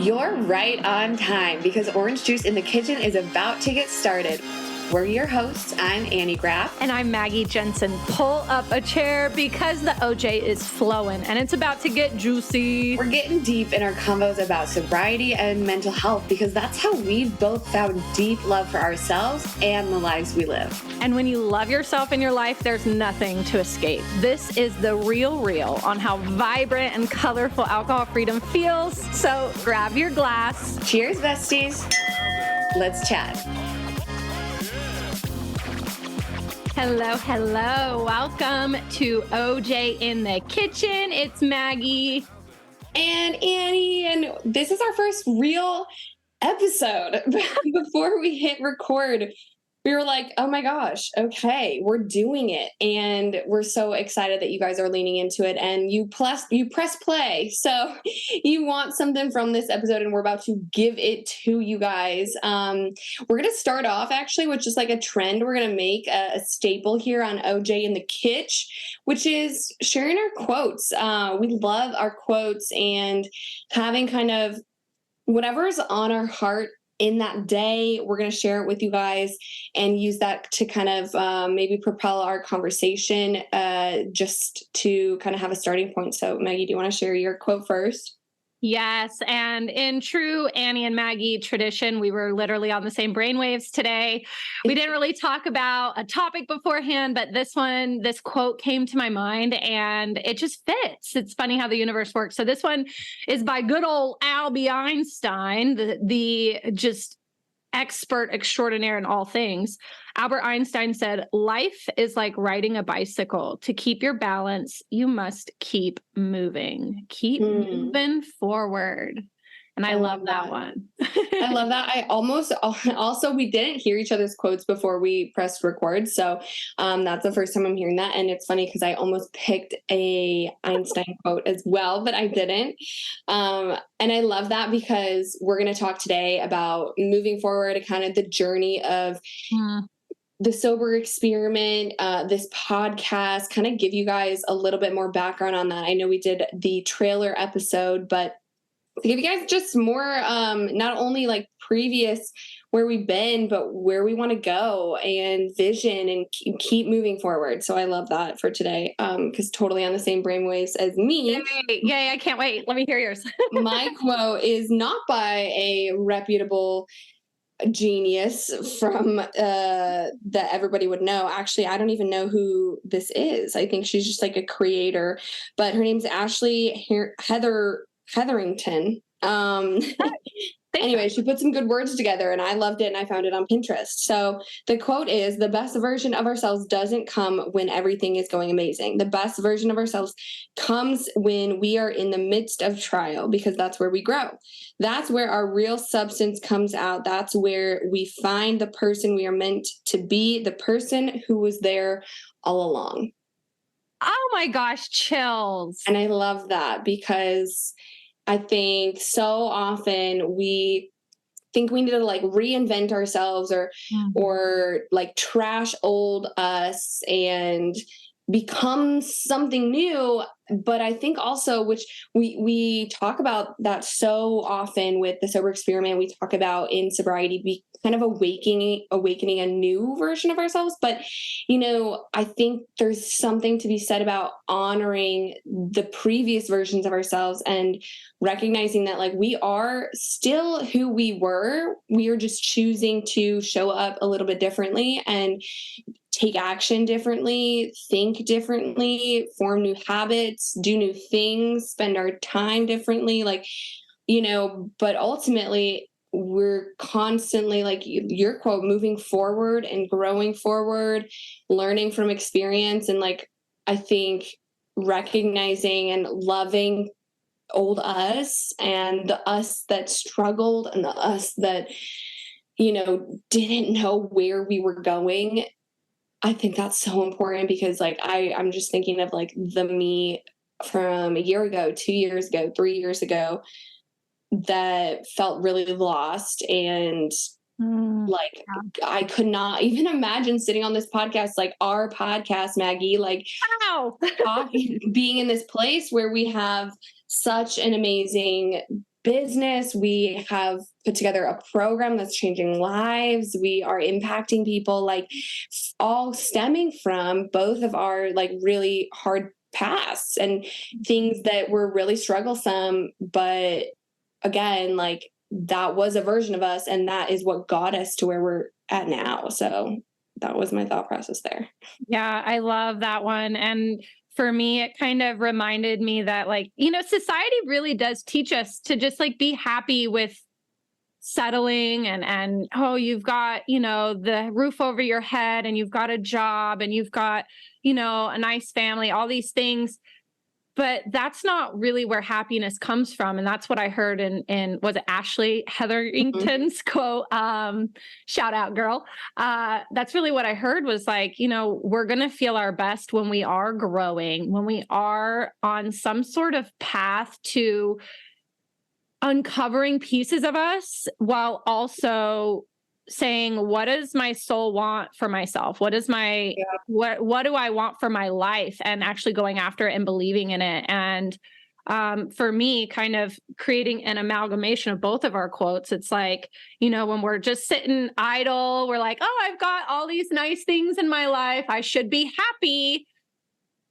You're right on time because Orange Juice in the Kitchen is about to get started. We're your hosts. I'm Annie Graff. And I'm Maggie Jensen. Pull up a chair because the OJ is flowing and it's about to get juicy. We're getting deep in our convos about sobriety and mental health because that's how we've both found deep love for ourselves and the lives we live. And when you love yourself in your life, there's nothing to escape. This is the real on how vibrant and colorful alcohol freedom feels. So grab your glass. Cheers, besties. Let's chat. Hello. Welcome to OJ in the Kitchen. It's Maggie. And Annie, and this is our first real episode. Before we hit record, we were like, oh my gosh, okay, we're doing it. And we're so excited that you guys are leaning into it and you press play. So you want something from this episode and we're about to give it to you guys. We're going to start off actually with just like a trend. We're going to make a staple here on OJ in the Kitch, which is sharing our quotes. We love our quotes and having kind of whatever's on our heart in that day. We're going to share it with you guys and use that to kind of maybe propel our conversation just to kind of have a starting point. So Maggie, do you want to share your quote first? Yes. And in true Annie and Maggie tradition, we were literally on the same brainwaves today. We didn't really talk about a topic beforehand, but this quote came to my mind and it just fits. It's funny how the universe works. So this one is by good old Albie Einstein, the just expert extraordinaire in all things. Albert Einstein said, life is like riding a bicycle. To keep your balance, you must keep moving. Keep moving forward. And I love that one. I love that. I also, we didn't hear each other's quotes before we pressed record. So that's the first time I'm hearing that. And it's funny because I almost picked a Einstein quote as well, but I didn't. And I love that because we're going to talk today about moving forward and kind of the journey of the sober experiment, this podcast, kind of give you guys a little bit more background on that. I know we did the trailer episode, but to give you guys just more, not only like previous where we've been, but where we want to go and vision and keep moving forward. So I love that for today because totally on the same brainwaves as me. Yay, I can't wait. Let me hear yours. My quote is not by a reputable genius from that everybody would know. Actually, I don't even know who this is. I think she's just like a creator, but her name's Ashley Hetherington. Anyway, she put some good words together and I loved it and I found it on Pinterest. So the quote is, the best version of ourselves doesn't come when everything is going amazing. The best version of ourselves comes when we are in the midst of trial because that's where we grow. That's where our real substance comes out. That's where we find the person we are meant to be, the person who was there all along. Oh my gosh, chills. And I love that because I think so often we think we need to like reinvent ourselves or like trash old us and become something new. But I think also, which we talk about that so often with the sober experiment, we talk about in sobriety, be kind of awakening a new version of ourselves. But, you know, I think there's something to be said about honoring the previous versions of ourselves and recognizing that like we are still who we were. We are just choosing to show up a little bit differently and take action differently, think differently, form new habits, do new things, spend our time differently, like, you know, but ultimately we're constantly, like your quote, moving forward and growing forward, learning from experience. And like, I think recognizing and loving old us and the us that struggled and the us that, you know, didn't know where we were going. I think that's so important because like I'm just thinking of like the me from a year ago, 2 years ago, 3 years ago that felt really lost and like I could not even imagine sitting on this podcast, like our podcast, Maggie, like being in this place where we have such an amazing business. We have put together a program that's changing lives. We are impacting people, like all stemming from both of our like really hard pasts and things that were really strugglesome. But again, like that was a version of us, and that is what got us to where we're at now. So that was my thought process there. Yeah, I love that one. And for me, it kind of reminded me that, like, society really does teach us to just like be happy with settling and oh, you've got, the roof over your head and you've got a job and you've got, a nice family, all these things. But that's not really where happiness comes from. And that's what I heard in was it Ashley Hetherington's quote? Shout out, girl. That's really what I heard was like, we're going to feel our best when we are growing, when we are on some sort of path to uncovering pieces of us while also saying, what does my soul want for myself? What is my, what do I want for my life? And actually going after it and believing in it. And for me, kind of creating an amalgamation of both of our quotes, it's like, when we're just sitting idle, we're like, oh, I've got all these nice things in my life, I should be happy.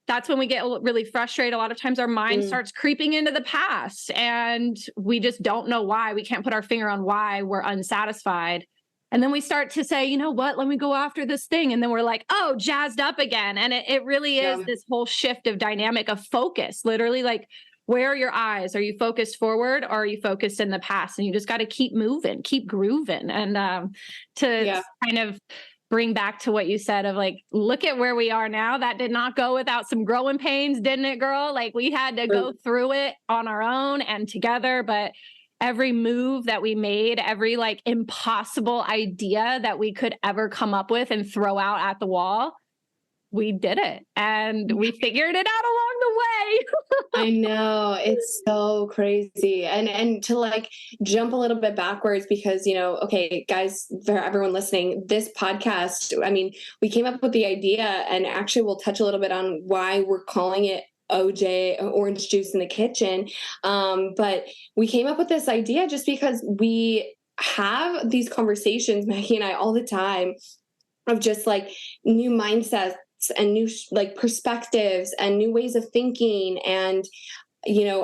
That's when we get really frustrated. A lot of times our mind starts creeping into the past and we just don't know why. We can't put our finger on why we're unsatisfied. And then we start to say, you know what, let me go after this thing. And then we're like, oh, jazzed up again. And it really is this whole shift of dynamic of focus, literally like, where are your eyes? Are you focused forward or are you focused in the past? And you just got to keep moving, keep grooving. And to kind of bring back to what you said of like, look at where we are now. That did not go without some growing pains, didn't it, girl? Like we had to go through it on our own and together, but every move that we made, every like impossible idea that we could ever come up with and throw out at the wall, we did it and we figured it out along the way. I know, it's so crazy. And to like jump a little bit backwards because, okay, guys, for everyone listening, this podcast, I mean, we came up with the idea and actually we'll touch a little bit on why we're calling it OJ, orange juice in the kitchen. But we came up with this idea just because we have these conversations, Maggie and I, all the time of just like new mindsets and new like perspectives and new ways of thinking. And,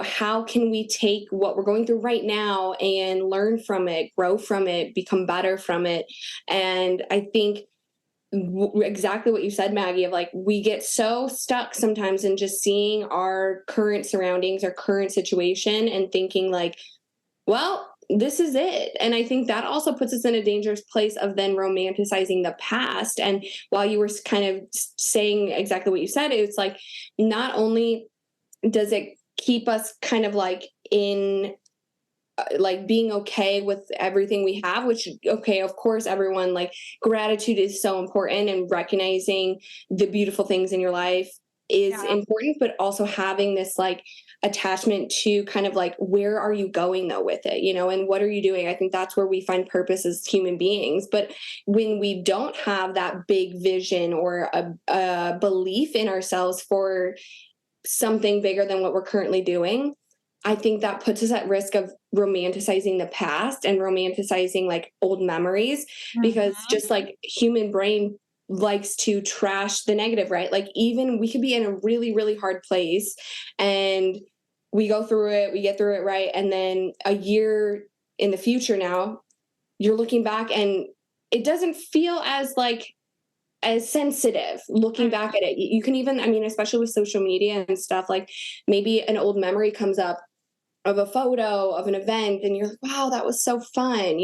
how can we take what we're going through right now and learn from it, grow from it, become better from it. And I think exactly what you said, Maggie, of like, we get so stuck sometimes in just seeing our current surroundings, our current situation and thinking like, well, this is it. And I think that also puts us in a dangerous place of then romanticizing the past. And while you were kind of saying exactly what you said, it's like, not only does it keep us kind of like in like being okay with everything we have, which, okay, of course, everyone, like gratitude is so important and recognizing the beautiful things in your life is important, but also having this like attachment to kind of like, where are you going though with it, and what are you doing? I think that's where we find purpose as human beings. But when we don't have that big vision or a belief in ourselves for something bigger than what we're currently doing, I think that puts us at risk of romanticizing the past and romanticizing like old memories, because just like human brain likes to trash the negative, right? Like even we could be in a really, really hard place and we go through it, we get through it, right? And then a year in the future now, you're looking back and it doesn't feel as like as sensitive looking back at it. You can even, I mean, especially with social media and stuff, like maybe an old memory comes up of a photo of an event and you're like, wow, that was so fun,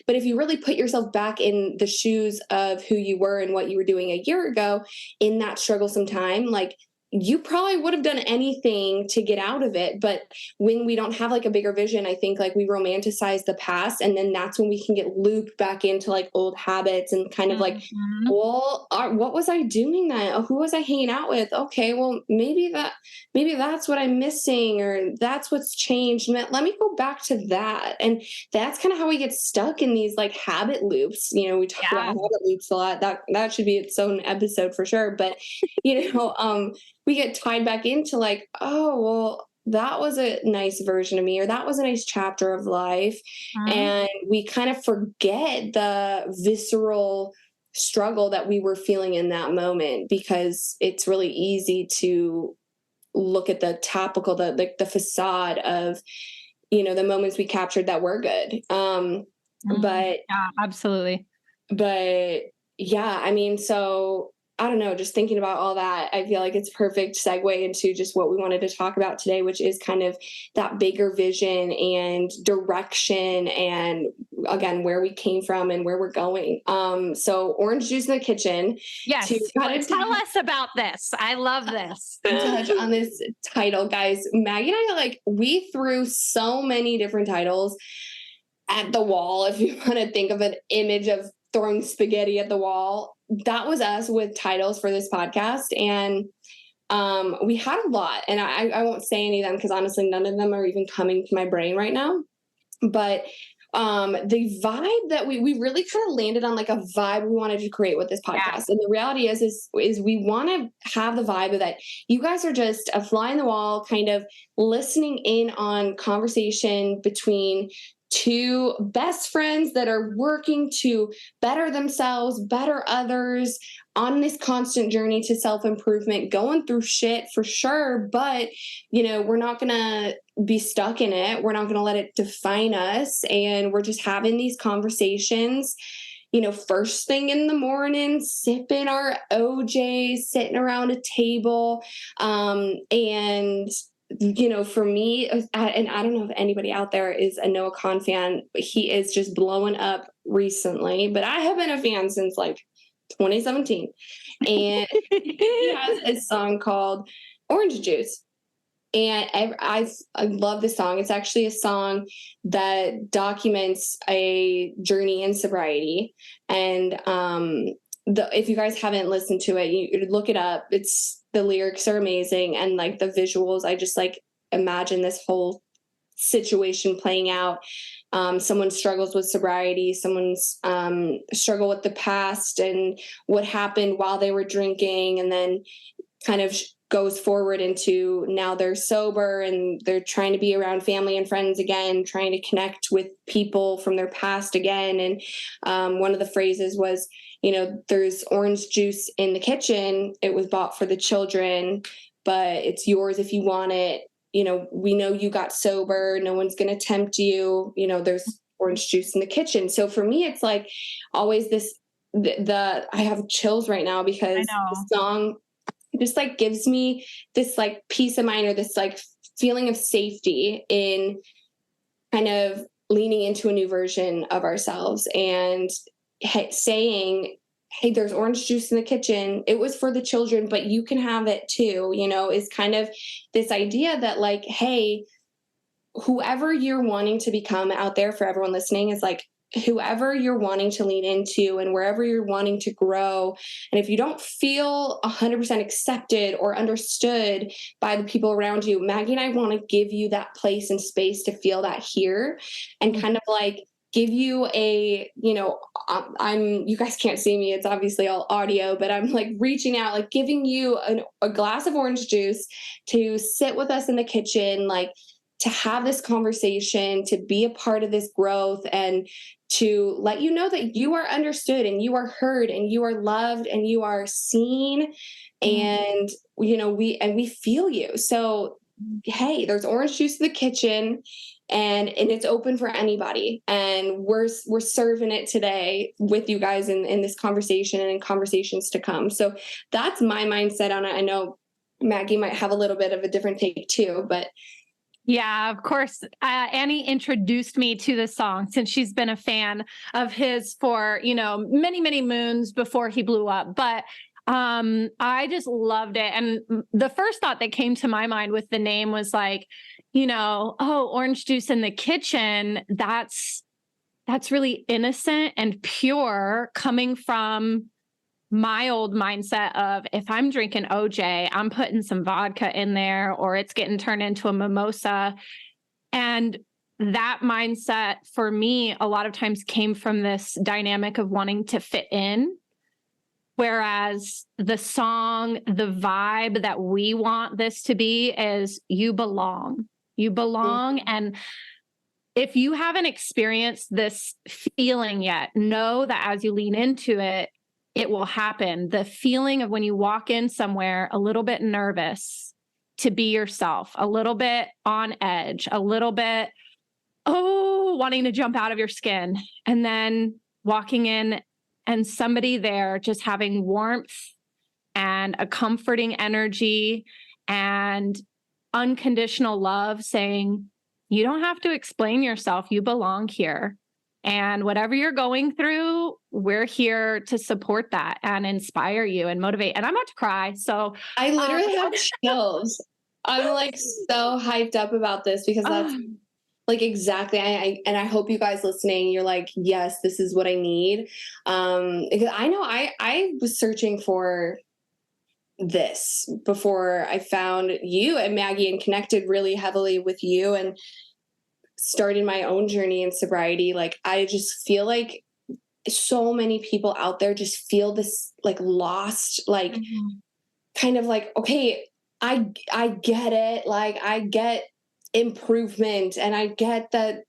But if you really put yourself back in the shoes of who you were and what you were doing a year ago in that strugglesome time, like you probably would have done anything to get out of it. But when we don't have like a bigger vision, I think like we romanticize the past, and then that's when we can get looped back into like old habits and kind of like, well, what was I doing then? Oh, who was I hanging out with? Okay, well, maybe that's what I'm missing, or that's what's changed. Let me go back to that. And that's kind of how we get stuck in these like habit loops. We talk about habit loops a lot. That should be its own episode for sure. But we get tied back into like, oh, well, that was a nice version of me, or that was a nice chapter of life. Mhm. And we kind of forget the visceral struggle that we were feeling in that moment, because it's really easy to look at the topical, the facade of, the moments we captured that were good. Mm. But Yeah, absolutely. but yeah, I mean, so I don't know, just thinking about all that, I feel like it's perfect segue into just what we wanted to talk about today, which is kind of that bigger vision and direction, and again, where we came from and where we're going. So orange juice in the kitchen, to Yes. kind of Tell us about this. I love this. touch on this title, guys. Maggie and I, like, we threw so many different titles at the wall. If you want to think of an image of throwing spaghetti at the wall, that was us with titles for this podcast. And we had a lot, and I won't say any of them because honestly, none of them are even coming to my brain right now. But the vibe that we really kind of landed on, like a vibe we wanted to create with this Yeah. podcast. And the reality is we want to have the vibe of that you guys are just a fly in the wall, kind of listening in on conversation between two best friends that are working to better themselves, better others, on this constant journey to self-improvement, going through shit for sure, but we're not going to be stuck in it. We're not going to let it define us. And we're just having these conversations, first thing in the morning, sipping our OJ, sitting around a table. And for me, and I don't know if anybody out there is a Noah Kahn fan, but he is just blowing up recently. But I have been a fan since like 2017. And he has a song called Orange Juice. And I love this song. It's actually a song that documents a journey in sobriety. And if you guys haven't listened to it, you look it up. The lyrics are amazing, and like the visuals, I just like imagine this whole situation playing out. Someone struggles with sobriety, someone's struggle with the past and what happened while they were drinking, and then kind of goes forward into now they're sober and they're trying to be around family and friends again, trying to connect with people from their past again. And one of the phrases was, there's orange juice in the kitchen. It was bought for the children, but it's yours if you want it. We know you got sober. No one's going to tempt you. There's orange juice in the kitchen. So for me, it's like always this, I have chills right now because the song just like gives me this like peace of mind, or this like feeling of safety in kind of leaning into a new version of ourselves and saying, hey, there's orange juice in the kitchen. It was for the children, but you can have it too, is kind of this idea that like, hey, whoever you're wanting to become out there, for everyone listening, is like, whoever you're wanting to lean into and wherever you're wanting to grow. And if you don't feel 100% accepted or understood by the people around you, Maggie and I want to give you that place and space to feel that here, and kind of like give you you guys can't see me, it's obviously all audio, but I'm like reaching out, like giving you a glass of orange juice to sit with us in the kitchen, like to have this conversation, to be a part of this growth, and to let you know that you are understood and you are heard and you are loved and you are seen. And, we feel you. So, hey, there's orange juice in the kitchen, and it's open for anybody. And we're serving it today with you guys in this conversation and in conversations to come. So that's my mindset on it. I know Maggie might have a little bit of a different take too, but yeah, of course. Annie introduced me to the song since she's been a fan of his for, many, many moons before he blew up. But I just loved it. And the first thought that came to my mind with the name was like, orange juice in the kitchen. That's really innocent and pure, coming from my old mindset of, if I'm drinking OJ, I'm putting some vodka in there, or it's getting turned into a mimosa. And that mindset for me, a lot of times came from this dynamic of wanting to fit in, Whereas the song, the vibe that we want this to be is you belong. You belong. And if you haven't experienced this feeling yet, know that as you lean into it, it will happen. The feeling of when you walk in somewhere a little bit nervous to be yourself, a little bit on edge, a little bit, wanting to jump out of your skin, and then walking in and somebody there just having warmth and a comforting energy and unconditional love saying, you don't have to explain yourself. You belong here. And whatever you're going through, we're here to support that and inspire you and motivate. And I'm about to cry. So I literally have chills. I'm like so hyped up about this because that's like exactly. I hope you guys listening, you're like, yes, this is what I need. Because I know I was searching for this before I found you and Maggie and connected really heavily with you and started my own journey in sobriety. Like, I just feel like so many people out there just feel this like lost, like kind of like, okay, I get it. Like, I get improvement and I get that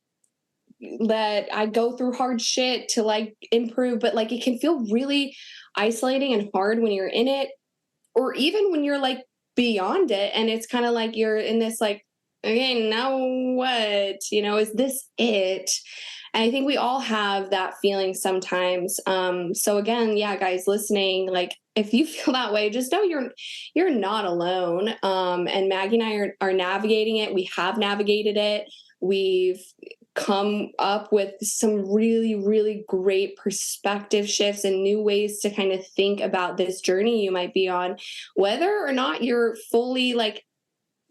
I go through hard shit to like improve, but like it can feel really isolating and hard when you're in it, or even when you're like beyond it. And it's kind of like you're in this like, okay, now what? You know, is this it? And I think we all have that feeling sometimes. So again, yeah, guys listening, like if you feel that way, just know you're not alone. And Maggie and I are navigating it. We have navigated it. We've come up with some really, really great perspective shifts and new ways to kind of think about this journey you might be on, whether or not you're fully like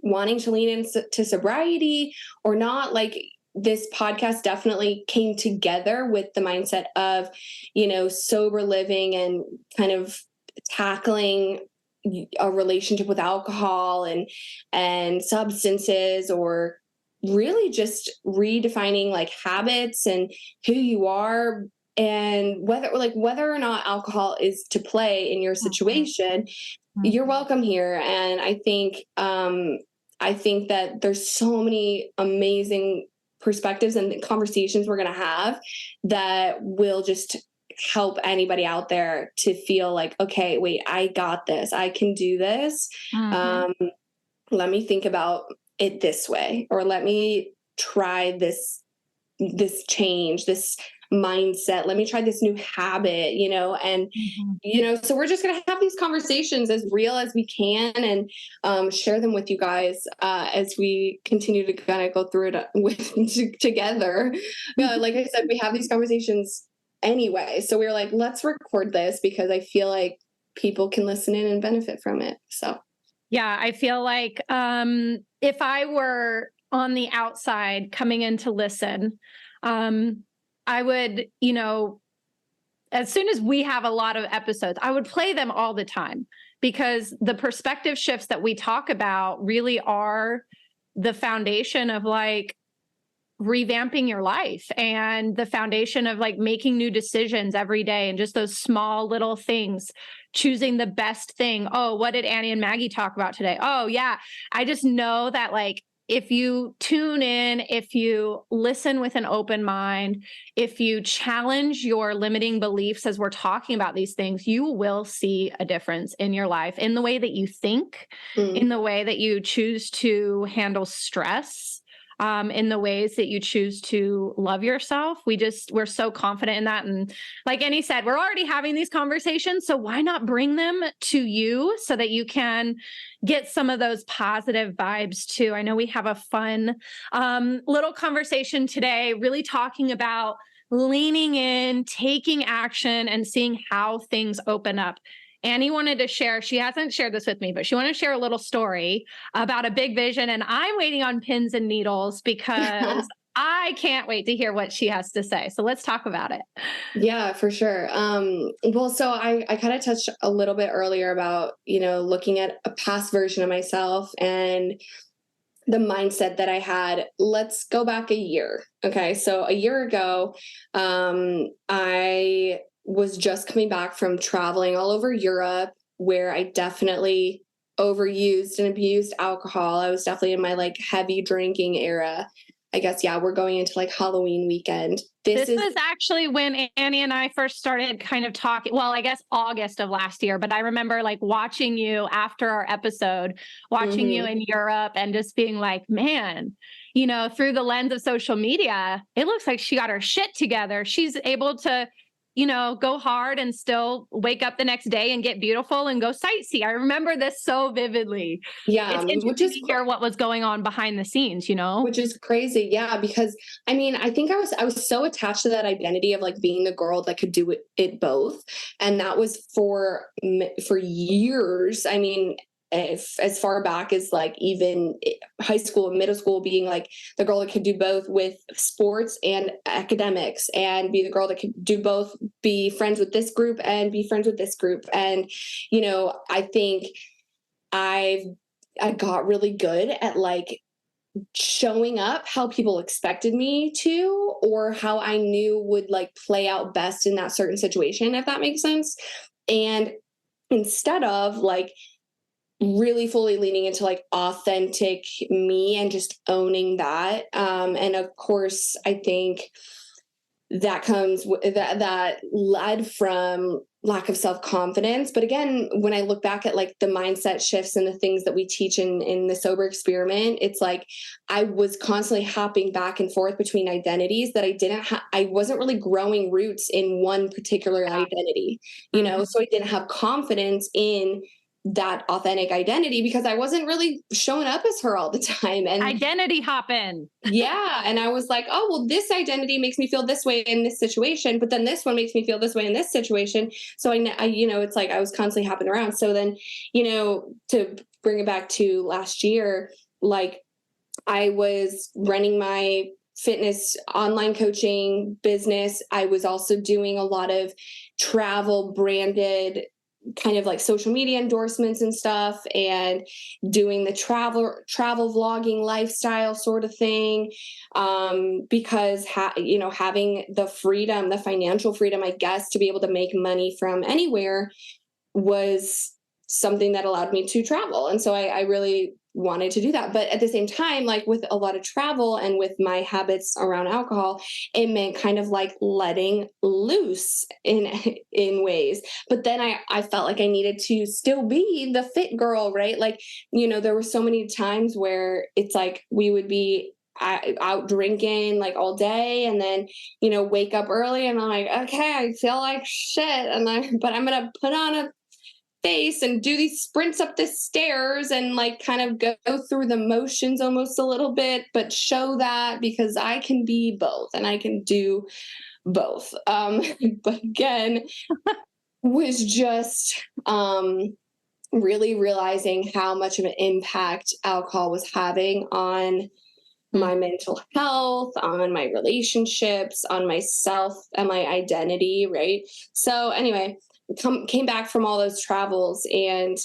wanting to lean into sobriety or not. Like, this podcast definitely came together with the mindset of, you know, sober living and kind of tackling a relationship with alcohol and substances, or really just redefining like habits and who you are, and whether or not alcohol is to play in your situation, you're welcome here. And I think that there's so many amazing perspectives and conversations we're going to have that will just help anybody out there to feel like, okay, wait, I got this. I can do this. Let me think about it this way, or let me try this change, this mindset. Let me try this new habit, you know, and, you know, so we're just going to have these conversations as real as we can and share them with you guys as we continue to kind of go through it together. Like I said, we have these conversations anyway. So we were like, let's record this because I feel like people can listen in and benefit from it. So. Yeah, I feel like if I were on the outside coming in to listen, I would, you know, as soon as we have a lot of episodes, I would play them all the time, because the perspective shifts that we talk about really are the foundation of like revamping your life, and the foundation of like making new decisions every day, and just those small little things, choosing the best thing. Oh, what did Annie and Maggie talk about today? Oh yeah. I just know that like, if you tune in, if you listen with an open mind, if you challenge your limiting beliefs as we're talking about these things, you will see a difference in your life, in the way that you think, in the way that you choose to handle stress, in the ways that you choose to love yourself. We're so confident in that. And like Annie said, we're already having these conversations. So why not bring them to you so that you can get some of those positive vibes too? I know we have a fun little conversation today, really talking about leaning in, taking action, and seeing how things open up. Annie wanted to share, she hasn't shared this with me, but she wanted to share a little story about a big vision. And I'm waiting on pins and needles because I can't wait to hear what she has to say. So let's talk about it. Yeah, for sure. Well, so I kind of touched a little bit earlier about, you know, looking at a past version of myself and the mindset that I had. Let's go back a year. Okay. So a year ago, I was just coming back from traveling all over Europe, where I definitely overused and abused alcohol. I was definitely in my like heavy drinking era. I guess, yeah, we're going into like Halloween weekend. This was actually when Annie and I first started kind of talking. Well, I guess August of last year, but I remember like watching you after our episode, watching you in Europe and just being like, man, you know, through the lens of social media, it looks like she got her shit together. She's able to, you know, go hard and still wake up the next day and get beautiful and go sightsee. I remember this so vividly. Yeah, It's interesting to hear what was going on behind the scenes, you know? which is crazy. Yeah, because I mean, I think I was so attached to that identity of like being the girl that could do it both, and that was for years. I mean, if as far back as like even high school and middle school, being like the girl that could do both with sports and academics, and be the girl that could do both, be friends with this group and be friends with this group. And you know, I think I got really good at like showing up how people expected me to, or how I knew would like play out best in that certain situation, if that makes sense. And instead of like really fully leaning into like authentic me and just owning that, and of course I think that comes that led from lack of self-confidence. But again, when I look back at like the mindset shifts and the things that we teach in the sober experiment, it's like I was constantly hopping back and forth between identities that I wasn't really growing roots in one particular identity, you know. So I didn't have confidence in that authentic identity because I wasn't really showing up as her all the time. And identity hopping. yeah. And I was like, oh, well, this identity makes me feel this way in this situation, but then this one makes me feel this way in this situation. So I you know, it's like I was constantly hopping around. So then, you know, to bring it back to last year, like I was running my fitness online coaching business. I was also doing a lot of travel branded kind of like social media endorsements and stuff, and doing the travel vlogging lifestyle sort of thing, because you know, having the freedom, the financial freedom, I guess, to be able to make money from anywhere was something that allowed me to travel. And so I really wanted to do that. But at the same time, like with a lot of travel and with my habits around alcohol, it meant kind of like letting loose in ways. But then I felt like I needed to still be the fit girl, right? Like, you know, there were so many times where it's like we would be out drinking like all day, and then, you know, wake up early and I'm like, okay, I feel like shit, but I'm gonna put on a face and do these sprints up the stairs and like kind of go through the motions almost a little bit, but show that because I can be both and I can do both. But again, was just really realizing how much of an impact alcohol was having on my mental health, on my relationships, on myself and my identity, right? So anyway, came back from all those travels and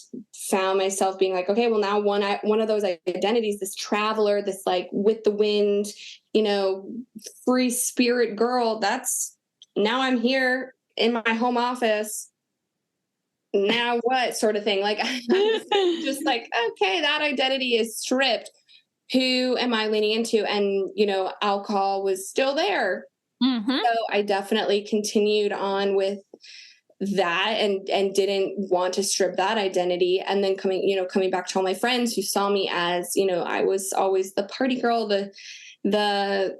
found myself being like, okay, well, now one of those identities, this traveler, this like with the wind, you know, free spirit girl, that's now I'm here in my home office. Now what sort of thing? Like just like, okay, that identity is stripped. Who am I leaning into? And, you know, alcohol was still there. So I definitely continued on with that and didn't want to strip that identity. And then coming back to all my friends who saw me as, you know, I was always the party girl, the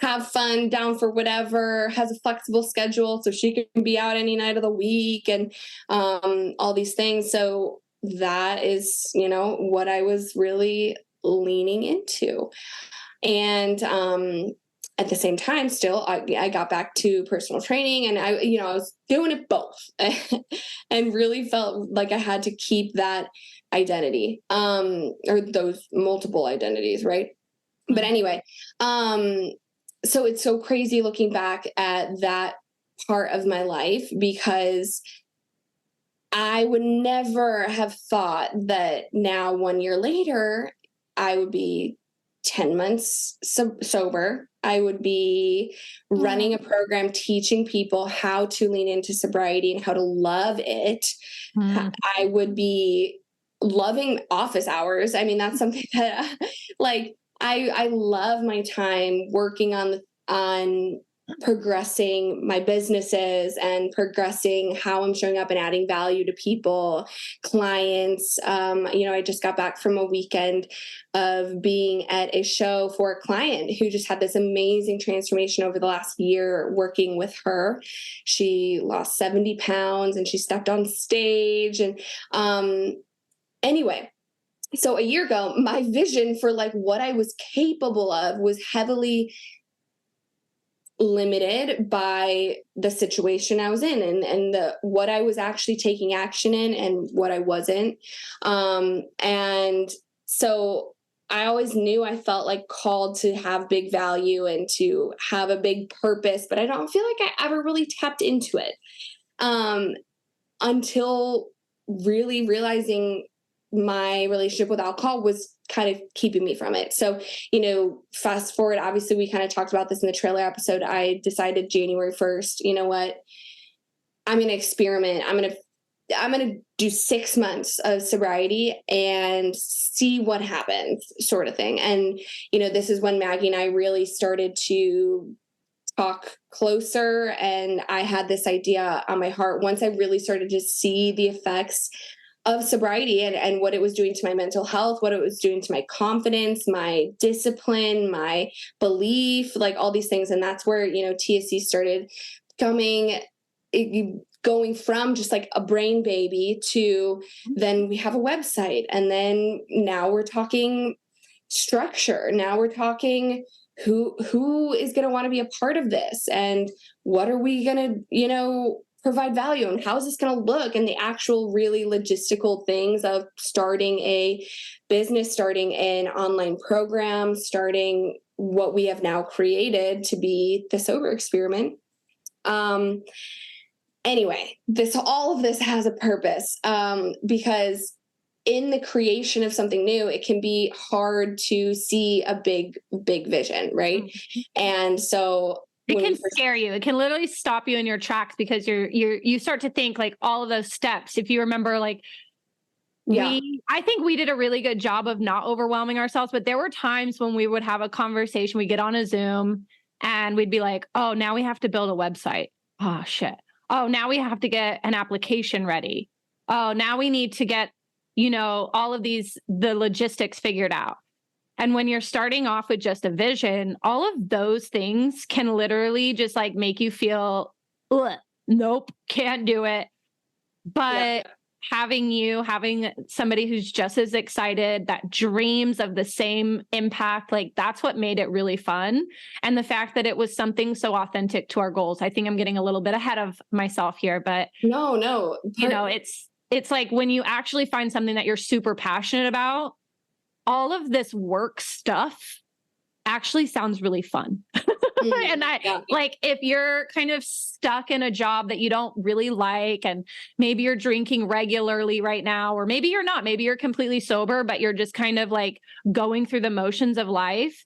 have fun, down for whatever, has a flexible schedule so she can be out any night of the week, and all these things. So that is, you know, what I was really leaning into. And at the same time, still, I got back to personal training, and I was doing it both and really felt like I had to keep that identity, or those multiple identities, right? But anyway, so it's so crazy looking back at that part of my life, because I would never have thought that now 1 year later, I would be 10 months sober. I would be running a program teaching people how to lean into sobriety and how to love it. I would be loving office hours. I mean, that's something that like I love my time working on progressing my businesses and progressing how I'm showing up and adding value to people, clients. I just got back from a weekend of being at a show for a client who just had this amazing transformation over the last year working with her. She lost 70 pounds and she stepped on stage. And anyway, so a year ago, my vision for like what I was capable of was heavily limited by the situation I was in and what I was actually taking action in and what I wasn't. And so I always knew I felt like called to have big value and to have a big purpose, but I don't feel like I ever really tapped into it until really realizing my relationship with alcohol was kind of keeping me from it. So, fast forward, obviously we kind of talked about this in the trailer episode. I decided January 1st, you know what, I'm going to experiment. I'm going to do 6 months of sobriety and see what happens, sort of thing. And, this is when Maggie and I really started to talk closer. And I had this idea on my heart once I really started to see the effects of sobriety and what it was doing to my mental health, what it was doing to my confidence, my discipline, my belief, like all these things. And that's where, TSC started going from just like a brain baby to then we have a website. And then now we're talking structure. Now we're talking who is going to want to be a part of this and what are we going to, provide value and how is this going to look, and the actual really logistical things of starting a business, starting an online program, starting what we have now created to be the Sober Experiment. Anyway, all of this has a purpose because in the creation of something new, it can be hard to see a big vision, right? Mm-hmm. And so it can scare you. It can literally stop you in your tracks because you start to think like all of those steps. If you remember, like I think we did a really good job of not overwhelming ourselves, but there were times when we would have a conversation, we get on a Zoom and we'd be like, oh, now we have to build a website. Oh shit. Oh, now we have to get an application ready. Oh, now we need to get, all of the logistics figured out. And when you're starting off with just a vision, all of those things can literally just like make you feel, nope, can't do it. But having somebody who's just as excited, that dreams of the same impact, like that's what made it really fun. And the fact that it was something so authentic to our goals. I think I'm getting a little bit ahead of myself here, but no, it's like when you actually find something that you're super passionate about, all of this work stuff actually sounds really fun. And like, if you're kind of stuck in a job that you don't really like, and maybe you're drinking regularly right now, or maybe you're not, maybe you're completely sober, but you're just kind of like going through the motions of life,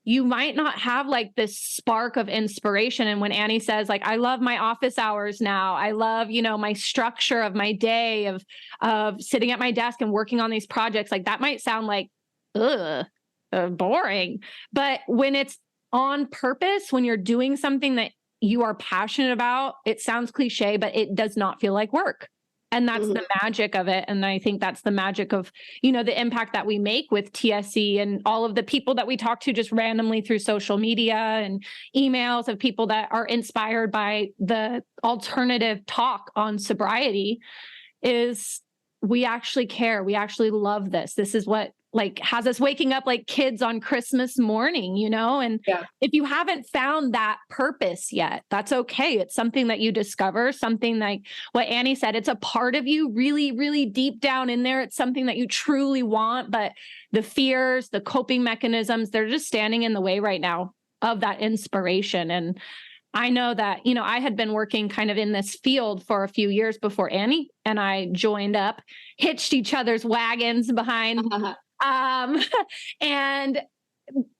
you might not have like this spark of inspiration. And when Annie says like, I love my office hours now, I love, my structure of my day of sitting at my desk and working on these projects, like that might sound like, boring. But when it's on purpose, when you're doing something that you are passionate about, it sounds cliche, but it does not feel like work. And that's the magic of it. And I think that's the magic of, the impact that we make with TSC and all of the people that we talk to just randomly through social media and emails of people that are inspired by the alternative talk on sobriety is we actually care. We actually love this. This is what like has us waking up like kids on Christmas morning, and if you haven't found that purpose yet, that's okay. It's something that you discover, something like what Annie said, it's a part of you really, really deep down in there. It's something that you truly want, but the fears, the coping mechanisms, they're just standing in the way right now of that inspiration. And I know that, I had been working kind of in this field for a few years before Annie and I joined up, hitched each other's wagons behind. And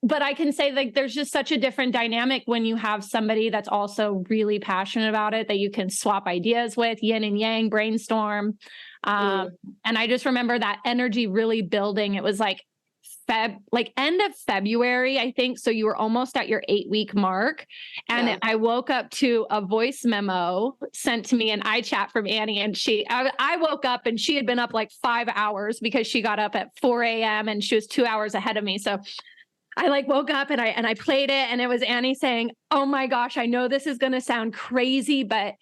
but I can say like there's just such a different dynamic when you have somebody that's also really passionate about it, that you can swap ideas with, yin and yang, brainstorm. And I just remember that energy really building. It was like end of February, I think. So you were almost at your 8-week mark. And I woke up to a voice memo sent to me in iChat from Annie. And I woke up and she had been up like 5 hours because she got up at 4 a.m. and she was 2 hours ahead of me. So I like woke up and I played it, and it was Annie saying, "Oh my gosh, I know this is going to sound crazy, but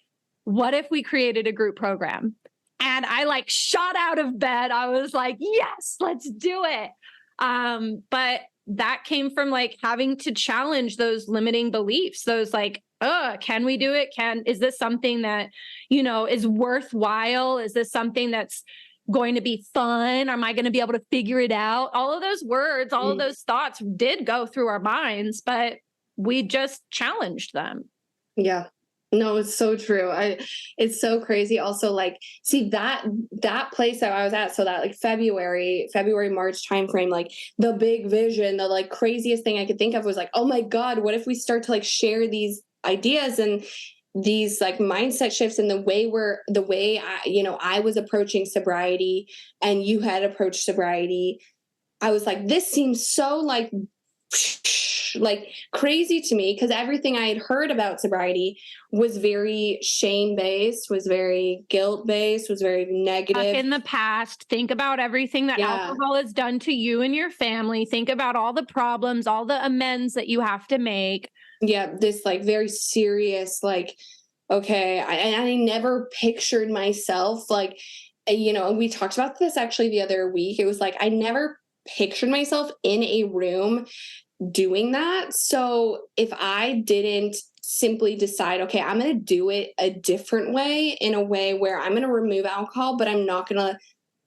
what if we created a group program?" And I like shot out of bed. I was like, "Yes, let's do it." But that came from like having to challenge those limiting beliefs, those like, can we do it? Is this something that, is worthwhile? Is this something that's going to be fun? Am I going to be able to figure it out? All of those words, all of those thoughts did go through our minds, but we just challenged them. Yeah. No, it's so true. It's so crazy. Also, like, see that place that I was at, so that like February, March timeframe, like the big vision, the like craziest thing I could think of was like, oh my God, what if we start to like share these ideas and these like mindset shifts in the way I was approaching sobriety and you had approached sobriety. I was like, this seems so like crazy to me, because everything I had heard about sobriety was very shame based, was very guilt based, was very negative. In the past, think about everything that alcohol has done to you and your family. Think about all the problems, all the amends that you have to make. Yeah, this like very serious, like, okay. I never pictured myself like, we talked about this actually the other week. It was like, I never pictured myself in a room doing that. So if I didn't simply decide, okay, I'm going to do it a different way, in a way where I'm going to remove alcohol, but I'm not going to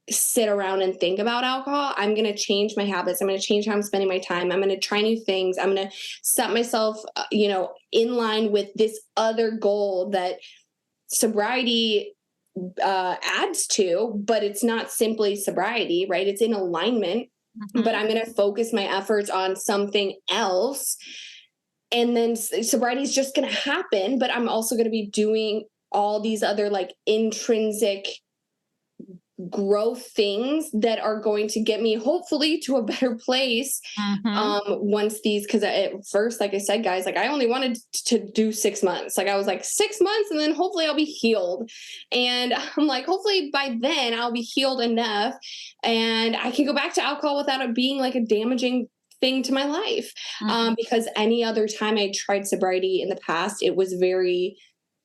sit around and think about alcohol. I'm going to change my habits. I'm going to change how I'm spending my time. I'm going to try new things. I'm going to set myself, in line with this other goal that sobriety adds to, but it's not simply sobriety, right? It's in alignment, but I'm going to focus my efforts on something else. And then sobriety is just going to happen, but I'm also going to be doing all these other like intrinsic growth things that are going to get me hopefully to a better place. Once because at first, like I said, guys, like I only wanted to do 6 months. Like I was like 6 months and then hopefully I'll be healed. And I'm like, hopefully by then I'll be healed enough and I can go back to alcohol without it being like a damaging thing to my life. Because any other time I tried sobriety in the past, it was very,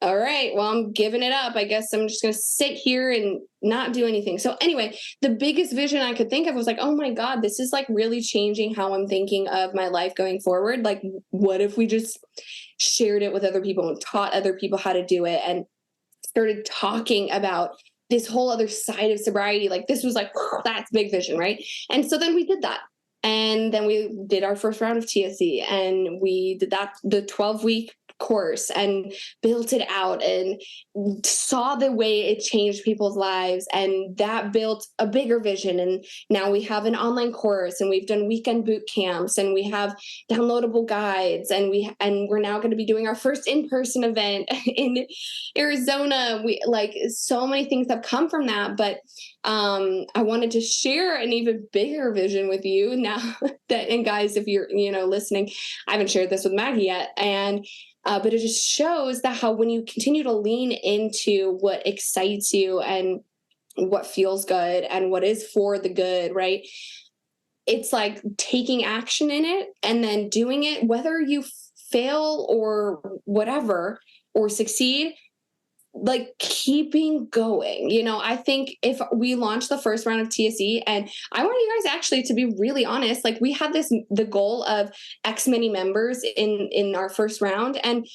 all right, well, I'm giving it up. I guess I'm just going to sit here and not do anything. So anyway, the biggest vision I could think of was like, oh my God, this is like really changing how I'm thinking of my life going forward. Like, what if we just shared it with other people and taught other people how to do it and started talking about this whole other side of sobriety? Like this was like, that's big vision, right? And so then we did that. And then we did our first round of TSC and we did the 12-week course and built it out and saw the way it changed people's lives, and that built a bigger vision. And now we have an online course and we've done weekend boot camps and we have downloadable guides and we're now going to be doing our first in-person event in Arizona. We like so many things have come from that, but I wanted to share an even bigger vision with you now and guys, if you're listening, I haven't shared this with Maggie yet, and but it just shows that how when you continue to lean into what excites you and what feels good and what is for the good, right? It's like taking action in it and then doing it, whether you fail or whatever, or succeed, like keeping going. I think if we launched the first round of TSE, and I want you guys actually to be really honest, like we had the goal of X many members in our first round. And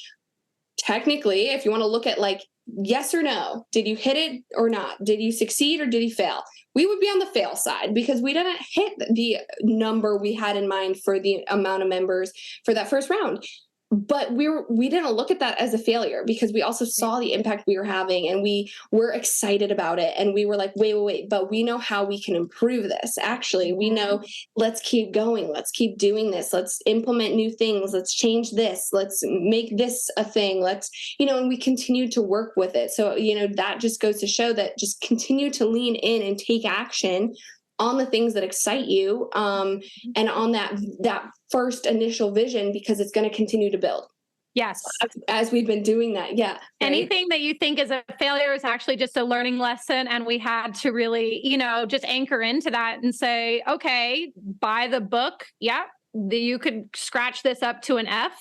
technically, if you want to look at like, yes or no, did you hit it or not? Did you succeed or did you fail? We would be on the fail side because we didn't hit the number we had in mind for the amount of members for that first round. but we didn't look at that as a failure because we also saw the impact we were having, and we were excited about it. And we were like, wait, but we know how we can improve this. Actually, we know, let's keep going. Let's keep doing this. Let's implement new things. Let's change this. Let's make this a thing. Let's, and we continued to work with it. So, that just goes to show that just continue to lean in and take action on the things that excite you, and on that first initial vision, because it's going to continue to build. Yes. As we've been doing that. Yeah. Right? Anything that you think is a failure is actually just a learning lesson. And we had to really, just anchor into that and say, okay, buy the book. Yeah. You could scratch this up to an F,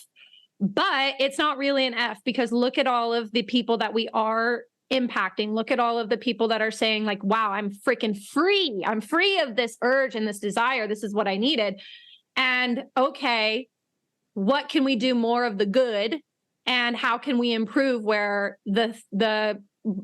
but it's not really an F, because look at all of the people that we are impacting. Look at all of the people that are saying like, wow, I'm freaking free. I'm free of this urge and this desire. This is what I needed. And okay, what can we do more of the good? And how can we improve where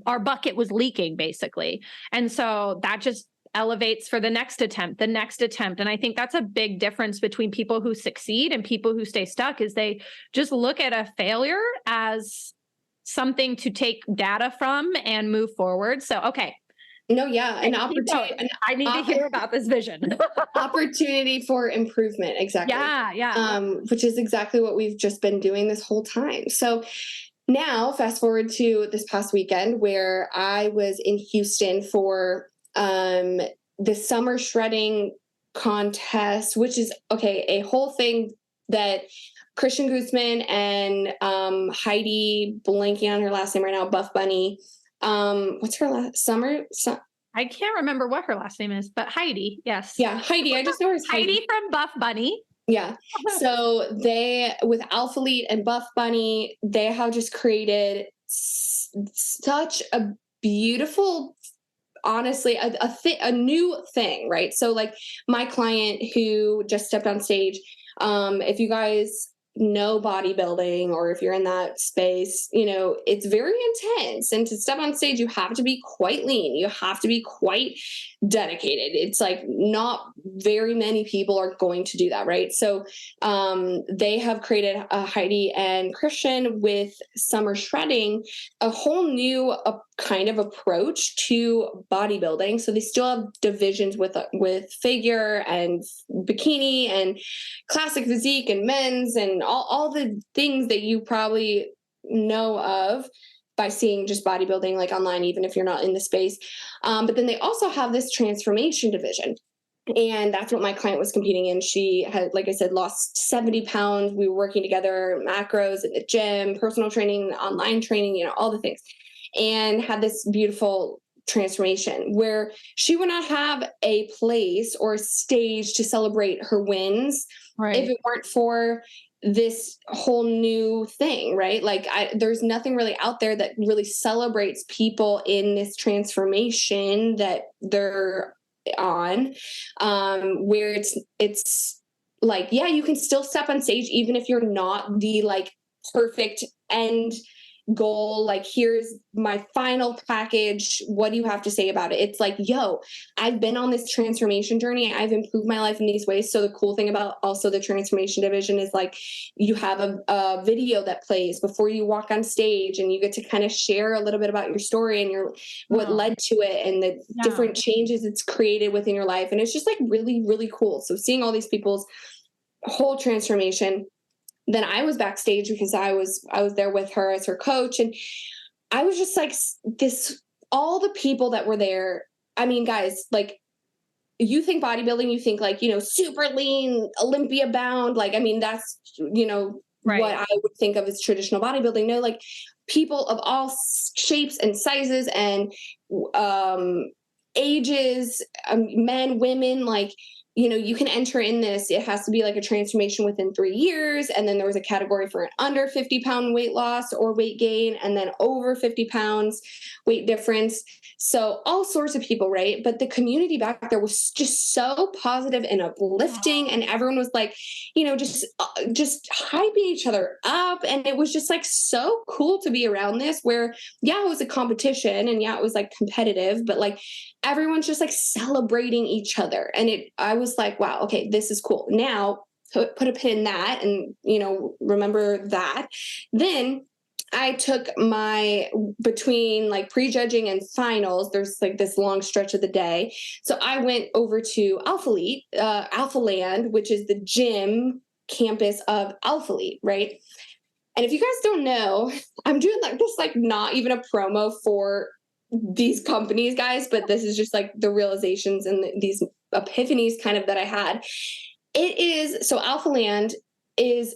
our bucket was leaking, basically? And so that just elevates for the next attempt. And I think that's a big difference between people who succeed and people who stay stuck, is they just look at a failure as something to take data from and move forward. So, okay. No, yeah. An opportunity. I need to hear about this vision. Opportunity for improvement. Exactly. Yeah. Which is exactly what we've just been doing this whole time. So now fast forward to this past weekend where I was in Houston for the summer shredding contest, which is a whole thing that Christian Guzman and Heidi, blanking on her last name right now, Buff Bunny. What's her last I can't remember what her last name is, but Heidi. Yes. Yeah. Heidi. I just know her as Heidi from Buff Bunny. Yeah. So they, with Alpha Elite and Buff Bunny, they have just created such a beautiful, honestly, a new thing, right? So like my client who just stepped on stage, if you guys know bodybuilding, or if you're in that space, it's very intense. And to step on stage, you have to be quite lean. You have to be quite dedicated. It's like not very many people are going to do that, right? So they have created Heidi and Christian with summer shredding, a whole new kind of approach to bodybuilding. So they still have divisions with figure and bikini and classic physique and men's and all the things that you probably know of by seeing just bodybuilding like online, even if you're not in the space. But then they also have this transformation division. And that's what my client was competing in. She had, like I said, lost 70 pounds. We were working together, macros at the gym, personal training, online training, all the things, and had this beautiful transformation where she would not have a place or a stage to celebrate her wins, right, if it weren't for this whole new thing, right? Like there's nothing really out there that really celebrates people in this transformation that they're on, where it's like, yeah, you can still step on stage even if you're not the like perfect end goal, like here's my final package, what do you have to say about it? It's like, yo, I've been on this transformation journey, I've improved my life in these ways. So the cool thing about also the transformation division is like you have a video that plays before you walk on stage, and you get to kind of share a little bit about your story and what led to it and the different changes it's created within your life. And it's just like really, really cool. So seeing all these people's whole transformation. Then I was backstage because I was there with her as her coach. And I was just like all the people that were there. I mean, guys, like you think bodybuilding, you think like, super lean, Olympia bound. Like, I mean, that's, right, what I would think of as traditional bodybuilding. No, like people of all shapes and sizes and ages, men, women, like, you can enter in this. It has to be like a transformation within 3 years. And then there was a category for an under 50 pound weight loss or weight gain, and then over 50 pounds weight difference. So all sorts of people, right? But the community back there was just so positive and uplifting. And everyone was like, just hyping each other up. And it was just like so cool to be around this where, yeah, it was a competition and yeah, it was like competitive, but like everyone's just like celebrating each other. And I was like, wow, okay, this is cool. Now put a pin in that and, remember that. Then I took between like prejudging and finals, there's like this long stretch of the day. So I went over to Alpha Land, which is the gym campus of Alpha Elite, right? And if you guys don't know, I'm doing like this, like not even a promo for these companies, guys, but this is just like the realizations and these epiphanies kind of that I had. So Alpha Land is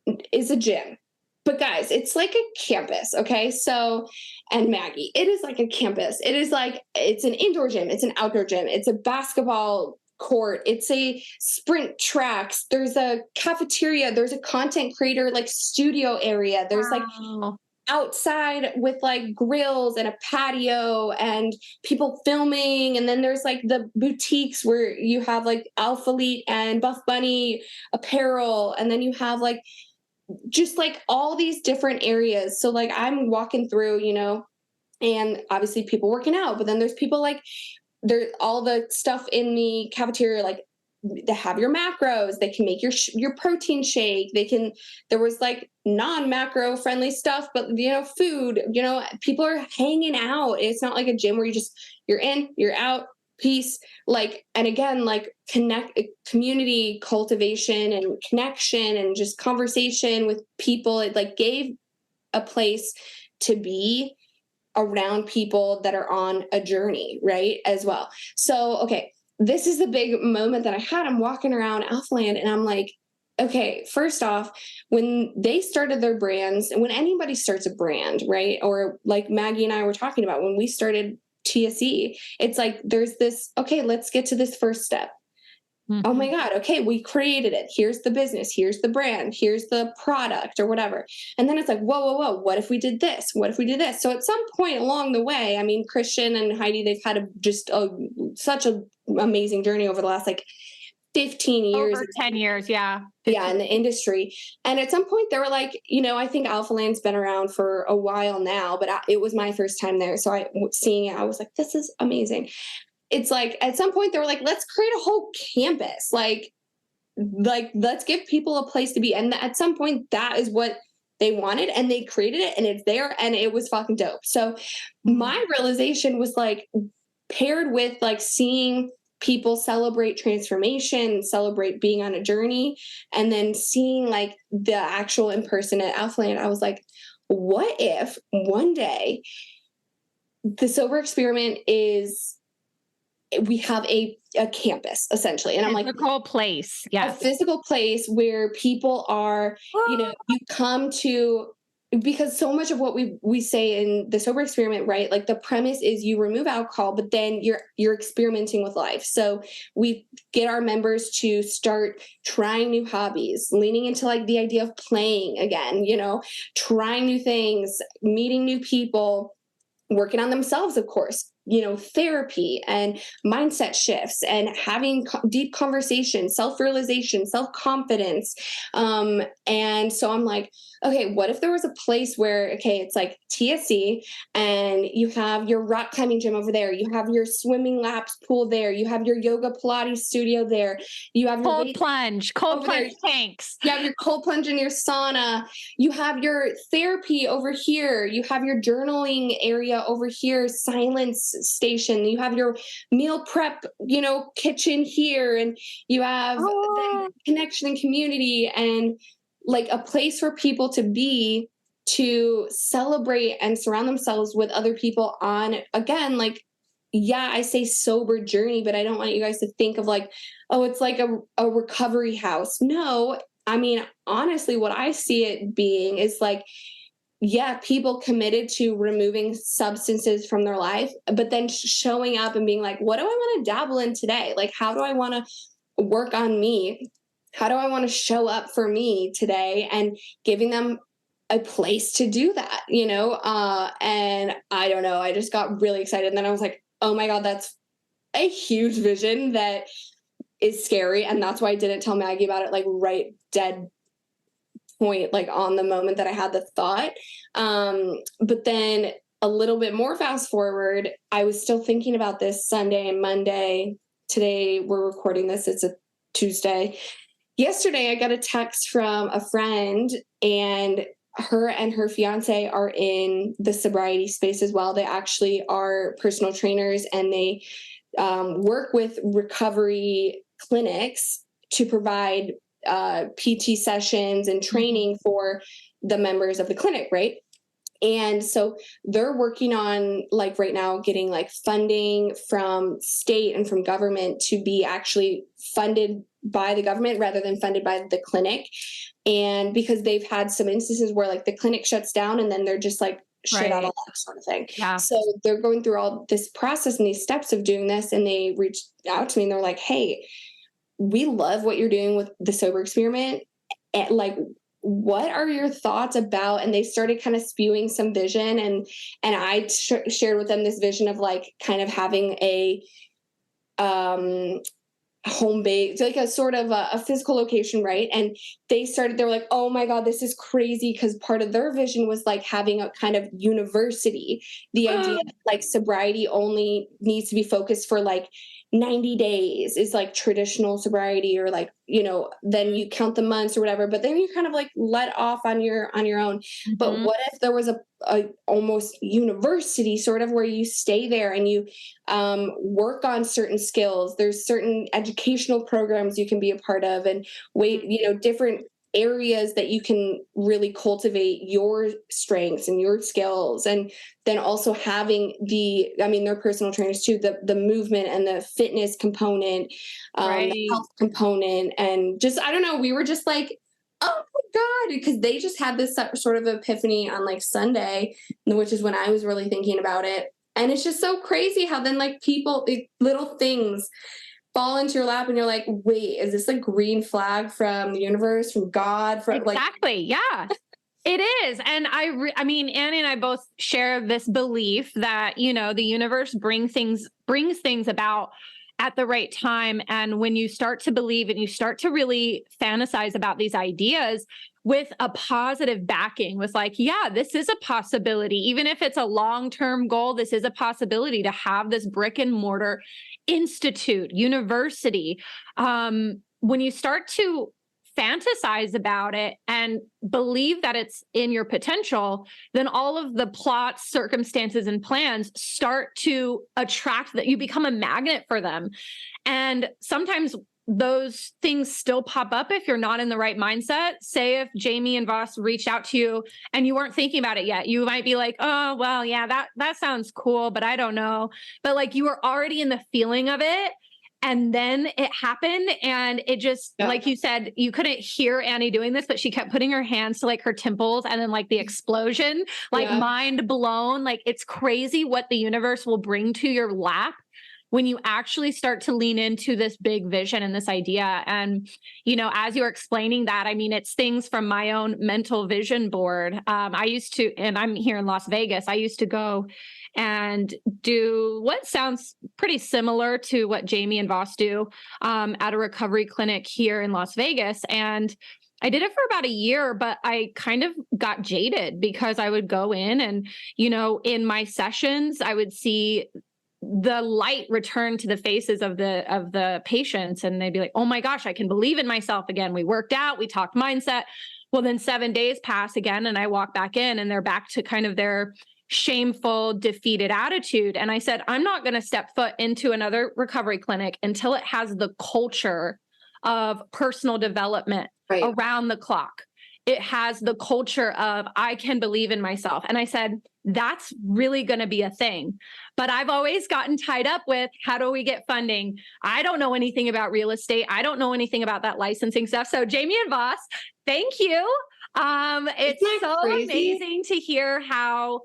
a gym. But guys, it's like a campus, okay? So, and Maggie, it is like a campus. It is like, it's an indoor gym, it's an outdoor gym, it's a basketball court, it's a sprint tracks, there's a cafeteria, there's a content creator like studio area, there's like outside with like grills and a patio and people filming, and then there's like the boutiques where you have like Alpha Elite and Buff Bunny apparel, and then you have like just like all these different areas. So like I'm walking through, and obviously people working out, but then there's people like there's all the stuff in the cafeteria, like they have your macros, they can make your protein shake. There was like non-macro friendly stuff, but food, people are hanging out. It's not like a gym where you're in, you're out, peace. Like, and again, like community cultivation and connection and just conversation with people. It like gave a place to be around people that are on a journey, right? As well. So, okay, this is the big moment that I had. I'm walking around Alpha Land and I'm like, okay, first off, when they started their brands, when anybody starts a brand, right? Or like Maggie and I were talking about when we started TSE, it's like, there's this, okay, let's get to this first step. Mm-hmm. Oh my God. Okay. We created it. Here's the business. Here's the brand. Here's the product or whatever. And then it's like, whoa. What if we did this? What if we did this? So at some point along the way, I mean, Christian and Heidi, they've had such an amazing journey over the last like 15 years. Over 10 years. Yeah. 15. Yeah. In the industry. And at some point they were like, I think Alpha Land's been around for a while now, but it was my first time there. So seeing it, I was like, this is amazing. It's like, at some point they were like, let's create a whole campus. Like let's give people a place to be. And at some point that is what they wanted, and they created it, and it's there, and it was fucking dope. So my realization was like paired with like seeing people celebrate transformation, celebrate being on a journey, and then seeing like the actual in person at Alpha Land, I was like, what if one day the sober experiment we have a campus essentially. And I'm like, physical place. Yes. A physical place where people are, you come to, because so much of what we say in the sober experiment, right? Like the premise is you remove alcohol, but then you're experimenting with life. So we get our members to start trying new hobbies, leaning into like the idea of playing again, trying new things, meeting new people, working on themselves, of course, therapy and mindset shifts and having deep conversation, self-realization, self-confidence. And so I'm like, okay, what if there was a place where, okay, it's like TSC and you have your rock climbing gym over there, you have your swimming laps pool there, you have your yoga Pilates studio there, you have your cold plunge tanks. You have your cold plunge and your sauna, you have your therapy over here, you have your journaling area over here, silence station, you have your meal prep, kitchen here, and you have the connection and community and like a place for people to be, to celebrate and surround themselves with other people on, again, like, yeah, I say sober journey, but I don't want you guys to think of like, oh, it's like a recovery house. No, I mean, honestly, what I see it being is like, yeah, people committed to removing substances from their life, but then showing up and being like, what do I want to dabble in today? Like, how do I want to work on me? How do I want to show up for me today? And giving them a place to do that, and I don't know, I just got really excited. And then I was like, oh my God, that's a huge vision that is scary. And that's why I didn't tell Maggie about it, like right dead point, like on the moment that I had the thought. But then a little bit more fast forward, I was still thinking about this Sunday and Monday. Today we're recording this, it's a Tuesday. Yesterday, I got a text from a friend, and her fiance are in the sobriety space as well. They actually are personal trainers, and they work with recovery clinics to provide PT sessions and training for the members of the clinic, right? And so they're working on, like, right now, getting like funding from state and from government to be actually funded by the government rather than funded by the clinic. And because they've had some instances where like the clinic shuts down and then they're just like shit out of Right. luck, sort of thing. Yeah. So they're going through all this process and these steps of doing this. And they reached out to me and they're like, hey, we love what you're doing with the sober experiment. And like, what are your thoughts about? And they started kind of spewing some vision, and I shared with them this vision of like kind of having a home base, like a sort of a physical location, right? And they were like, oh my God, this is crazy, because part of their vision was like having a kind of university. The idea that like sobriety only needs to be focused for like 90 days is like traditional sobriety, or like, then you count the months or whatever, but then you kind of like let off on your own. But what if there was a almost university sort of, where you stay there and you work on certain skills? There's certain educational programs you can be a part of, and different areas that you can really cultivate your strengths and your skills. And then also having they're personal trainers too, the movement and the fitness component, the health component. And just, I don't know, we were just like, oh my God, because they just had this sort of epiphany on like Sunday, which is when I was really thinking about it. And it's just so crazy how then like little things fall into your lap and you're like, wait, is this a green flag from the universe, from God? Exactly. Yeah, it is. And I mean, Annie and I both share this belief that, the universe brings things about at the right time. And when you start to believe and you start to really fantasize about these ideas with a positive backing, with like, yeah, this is a possibility. Even if it's a long-term goal, this is a possibility to have this brick and mortar institute, university. When you start to fantasize about it and believe that it's in your potential, then all of the plots, circumstances, and plans start to attract, that you become a magnet for them. And sometimes those things still pop up if you're not in the right mindset. Say if Jamie and Voss reached out to you and you weren't thinking about it yet, you might be like, oh, well, yeah, that sounds cool, but I don't know. But like, you were already in the feeling of it. And then it happened, and it just, like you said, you couldn't hear Annie doing this, but she kept putting her hands to like her temples, and then like the explosion, like mind blown. Like, it's crazy what the universe will bring to your lap when you actually start to lean into this big vision and this idea. And, as you're explaining that, I mean, it's things from my own mental vision board. I used to, and I'm here in Las Vegas, I used to go and do what sounds pretty similar to what Jamie and Voss do at a recovery clinic here in Las Vegas. And I did it for about a year, but I kind of got jaded because I would go in and, in my sessions, I would see the light return to the faces of the patients, and they'd be like, oh my gosh, I can believe in myself again. We worked out, we talked mindset. Well, then 7 days pass again, and I walk back in and they're back to kind of their shameful, defeated attitude. And I said, I'm not going to step foot into another recovery clinic until it has the culture of personal development around the clock. It has the culture of, I can believe in myself. And I said, that's really going to be a thing. But I've always gotten tied up with, how do we get funding? I don't know anything about real estate. I don't know anything about that licensing stuff. So Jamie and Voss, thank you. It's so amazing to hear how,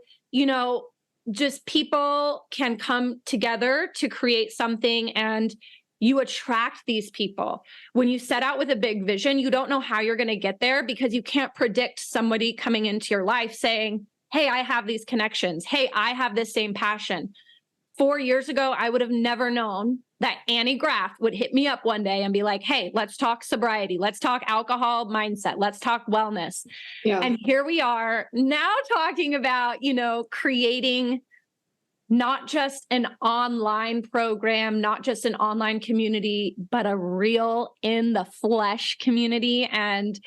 just people can come together to create something, and you attract these people. When you set out with a big vision, you don't know how you're going to get there, because you can't predict somebody coming into your life saying, hey, I have these connections. Hey, I have this same passion. 4 years ago, I would have never known that Annie Graff would hit me up one day and be like, hey, let's talk sobriety. Let's talk alcohol mindset. Let's talk wellness. Yeah. And here we are now talking about, creating not just an online program, not just an online community, but a real in the flesh community. And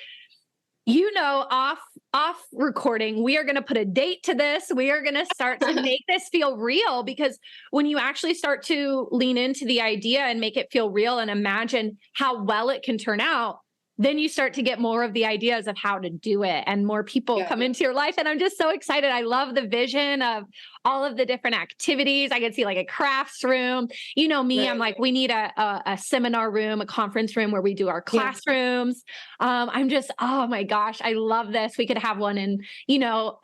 off recording, we are going to put a date to this. We are going to start to make this feel real, because when you actually start to lean into the idea and make it feel real and imagine how well it can turn out, then you start to get more of the ideas of how to do it, and more people come into your life. And I'm just so excited. I love the vision of all of the different activities. I can see like a crafts room. You know me, I'm like, we need a seminar room, a conference room where we do our classrooms. I'm just, oh my gosh, I love this. We could have one in,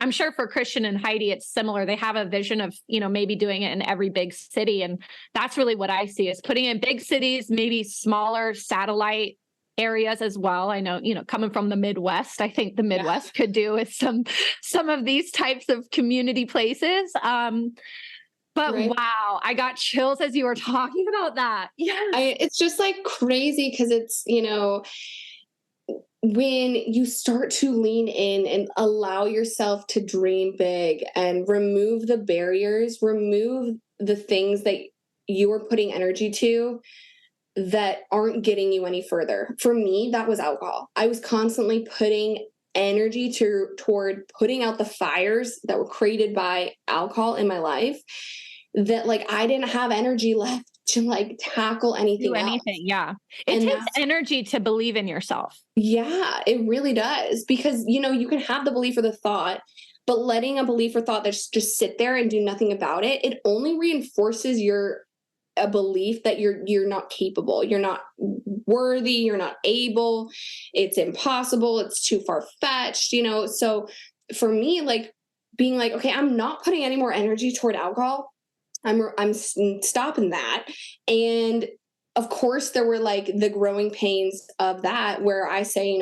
I'm sure for Christian and Heidi, it's similar. They have a vision of, maybe doing it in every big city. And that's really what I see, is putting in big cities, maybe smaller satellite areas as well. I know, coming from the Midwest, I think the Midwest could do with some of these types of community places. But wow, I got chills as you were talking about that. Yeah. It's just like crazy, because it's, when you start to lean in and allow yourself to dream big and remove the barriers, remove the things that you are putting energy to that aren't getting you any further. For me, that was alcohol. I was constantly putting energy toward putting out the fires that were created by alcohol in my life, that like I didn't have energy left to like tackle anything else. Yeah. It takes energy to believe in yourself. Yeah, it really does. Because, you can have the belief or the thought, but letting a belief or thought that just sit there and do nothing about it, it only reinforces a belief that you're not capable, you're not worthy, you're not able, it's impossible, it's too far-fetched, So for me, like being like, okay, I'm not putting any more energy toward alcohol. I'm stopping that. And of course there were like the growing pains of that, where I say,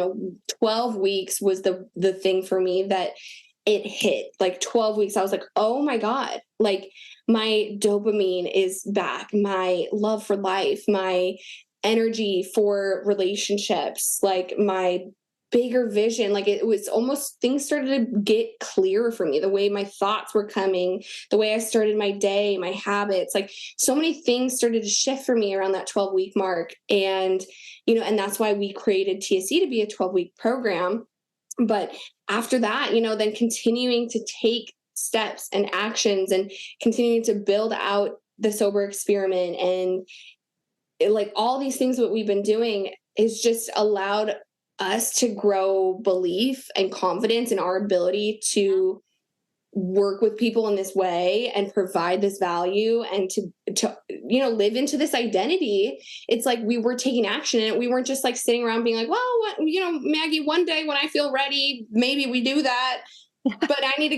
12 weeks was the thing for me that it hit. Like 12 weeks, I was like, oh my God, like my dopamine is back, my love for life, my energy for relationships, like my bigger vision. Like it was almost, things started to get clearer for me, the way my thoughts were coming, the way I started my day, my habits, like so many things started to shift for me around that 12-week mark. And, and that's why we created TSC to be a 12-week program. But after that, then continuing to take steps and actions and continuing to build out the sober experiment, and like all these things that we've been doing is just allowed us to grow belief and confidence in our ability to work with people in this way and provide this value, and to live into this identity. It's like we were taking action, and we weren't just like sitting around being like, well, Maggie, one day when I feel ready, maybe we do that. But I need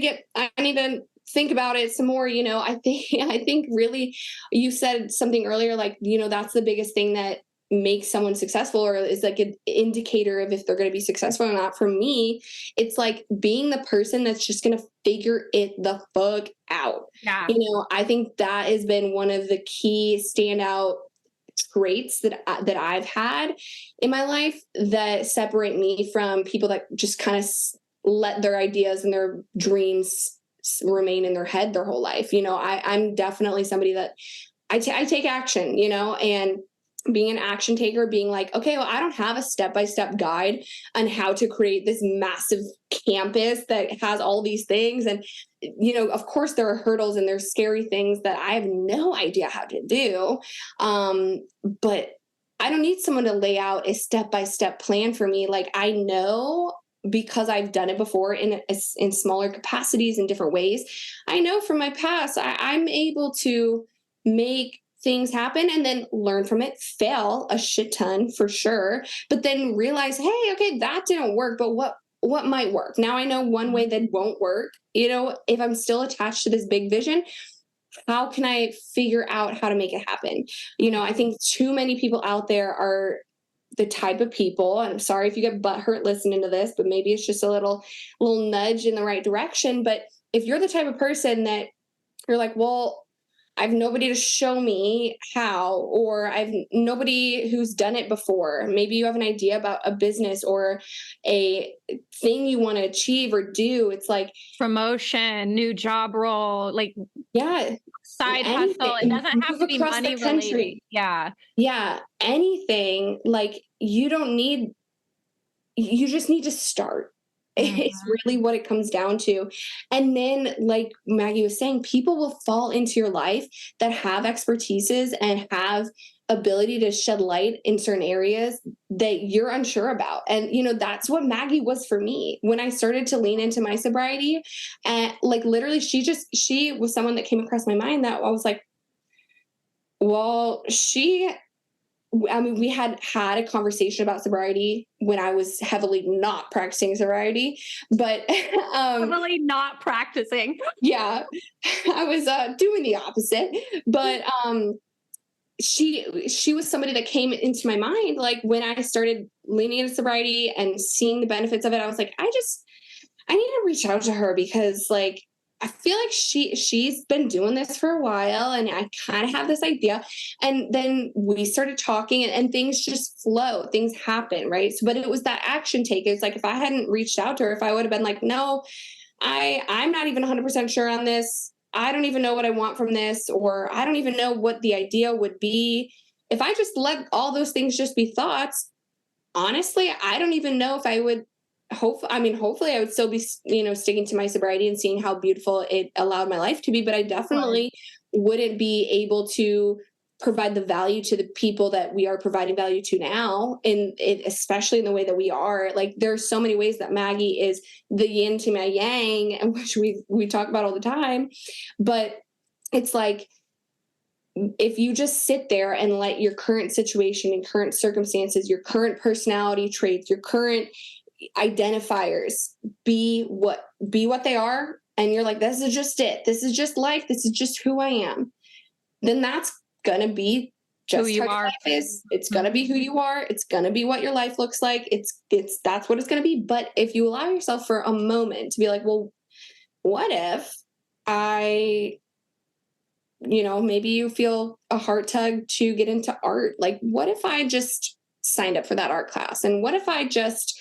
to think about it some more. I think really, you said something earlier, like, that's the biggest thing that makes someone successful, or is like an indicator of if they're going to be successful or not. For me, it's like being the person that's just going to figure it the fuck out. Yeah. I think that has been one of the key standout traits that I've had in my life that separate me from people that just kind of let their ideas and their dreams remain in their head their whole life. I'm definitely somebody that I take action, and being an action taker, being like, okay, well, I don't have a step-by-step guide on how to create this massive campus that has all these things. And, of course there are hurdles and there's scary things that I have no idea how to do. But I don't need someone to lay out a step-by-step plan for me. Like, I know, because I've done it before in smaller capacities in different ways. I know from my past, I'm able to make things happen and then learn from it, fail a shit ton for sure, but then realize, hey, okay, that didn't work, but what might work? Now I know one way that won't work. If I'm still attached to this big vision, how can I figure out how to make it happen? I think too many people out there are the type of people, and I'm sorry if you get butthurt listening to this, but maybe it's just a little nudge in the right direction. But if you're the type of person that you're like, well, I have nobody to show me how, or I've nobody who's done it before. Maybe you have an idea about a business or a thing you want to achieve or do. It's like promotion, new job role, like, yeah, side hustle. It anything, doesn't have move to be across the money related. country. Yeah. Yeah, anything. Like, you just need to start. It's Mhm. really what it comes down to. And then, like Maggie was saying, people will fall into your life that have expertises and have ability to shed light in certain areas that you're unsure about. And, that's what Maggie was for me when I started to lean into my sobriety. And like, literally, she was someone that came across my mind that I was like, well, we had a conversation about sobriety when I was heavily not practicing sobriety, but Totally not practicing. yeah, I was doing the opposite. But she was somebody that came into my mind like when I started leaning into sobriety and seeing the benefits of it. I was like, I need to reach out to her because like I feel like she's been doing this for a while and I kind of have this idea. And then we started talking and things just flow, things happen, right? So, but it was that action take. It's like if I hadn't reached out to her, if I would have been like, no, I'm not even 100% sure on this. I don't even know what I want from this, or I don't even know what the idea would be. If I just let all those things just be thoughts, honestly, I don't even know if I would hopefully I would still be, sticking to my sobriety and seeing how beautiful it allowed my life to be, but I definitely wouldn't be able to provide the value to the people that we are providing value to now, in it, especially in the way that we are. Like there's so many ways that Maggie is the yin to my yang, and which we talk about all the time. But it's like if you just sit there and let your current situation and current circumstances, your current personality traits, your current identifiers be what they are, and you're like, this is just it, this is just life, this is just who I am, then that's gonna be Who just how you your are. life is. It's gonna be who you are. It's gonna be what your life looks like. That's what it's gonna be. But if you allow yourself for a moment to be like, well, what if I, maybe you feel a heart tug to get into art. Like, what if I just signed up for that art class? And what if I just,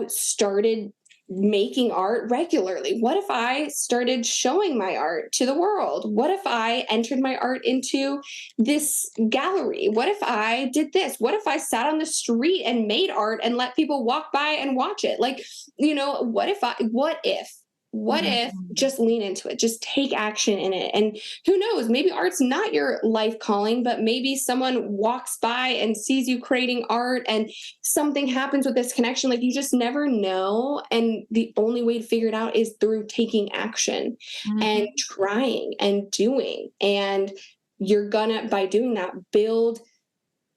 started making art regularly? What if I started showing my art to the world? What if I entered my art into this gallery? What if I did this? What if I sat on the street and made art and let people walk by and watch it? Like, what if just lean into it, just take action in it? And who knows, maybe art's not your life calling, but maybe someone walks by and sees you creating art and something happens with this connection. Like you just never know. And the only way to figure it out is through taking action and trying and doing. And you're gonna, by doing that, build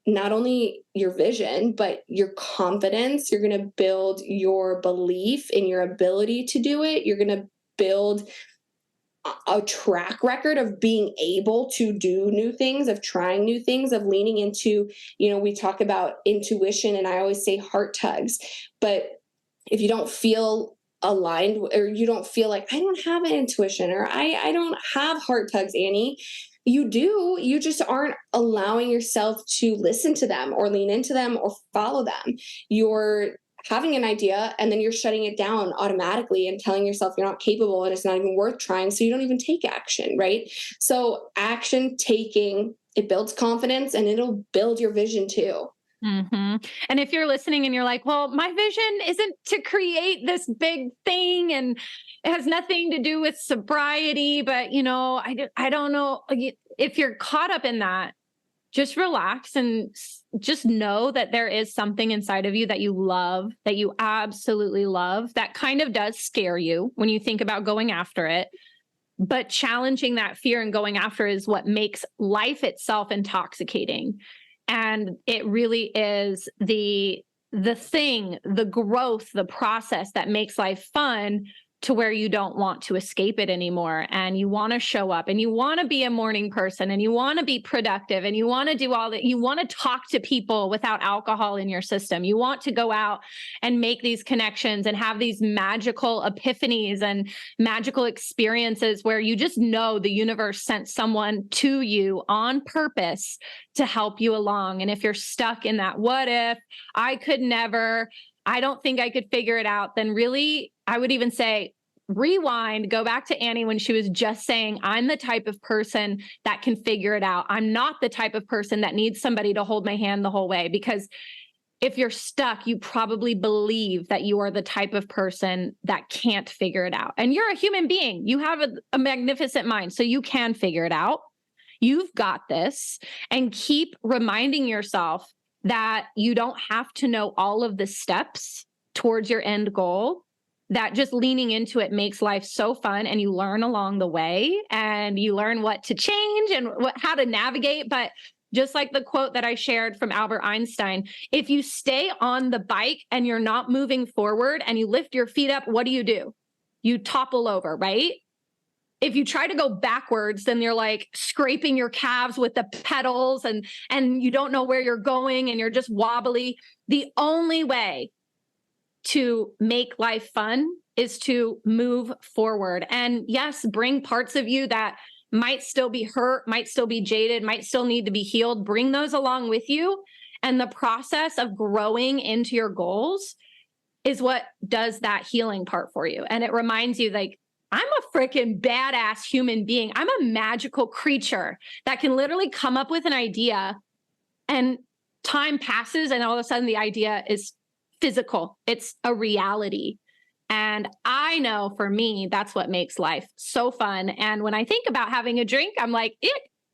not only your vision, but your confidence. You're going to build your belief in your ability to do it. You're going to build a track record of being able to do new things, of trying new things, of leaning into, we talk about intuition and I always say heart tugs. But if you don't feel aligned, or you don't feel like I don't have an intuition, or I don't have heart tugs, Annie, you just aren't allowing yourself to listen to them or lean into them or follow them. You're having an idea and then you're shutting it down automatically and telling yourself you're not capable and it's not even worth trying, so you don't even take action, right? So action taking, it builds confidence and it'll build your vision too. And if you're listening and you're like, well, my vision isn't to create this big thing and it has nothing to do with sobriety, but I don't know. If you're caught up in that, just relax and just know that there is something inside of you that you love, that you absolutely love, that kind of does scare you when you think about going after it. But challenging that fear and going after is what makes life itself intoxicating. And it really is the thing, the growth, the process that makes life fun, to where you don't want to escape it anymore. And you want to show up and you want to be a morning person and you want to be productive and you want to do all that. You want to talk to people without alcohol in your system. You want to go out and make these connections and have these magical epiphanies and magical experiences where you just know the universe sent someone to you on purpose to help you along. And if you're stuck in that, what if I could never, I don't think I could figure it out, then really, I would even say, rewind, go back to Annie when she was just saying, I'm the type of person that can figure it out. I'm not the type of person that needs somebody to hold my hand the whole way, because if you're stuck, you probably believe that you are the type of person that can't figure it out. And you're a human being. You have a magnificent mind, so you can figure it out. You've got this. And keep reminding yourself that you don't have to know all of the steps towards your end goal, that just leaning into it makes life so fun, and you learn along the way, and you learn what to change and how to navigate. But just like the quote that I shared from Albert Einstein, if you stay on the bike and you're not moving forward and you lift your feet up, what do? You topple over, right? If you try to go backwards, then you're like scraping your calves with the pedals, and you don't know where you're going, and you're just wobbly. The only way to make life fun is to move forward. And yes, bring parts of you that might still be hurt, might still be jaded, might still need to be healed. Bring those along with you. And the process of growing into your goals is what does that healing part for you. And it reminds you, like, I'm a freaking badass human being. I'm a magical creature that can literally come up with an idea, and time passes, and all of a sudden the idea is physical. It's a reality. And I know for me, that's what makes life so fun. And when I think about having a drink, I'm like,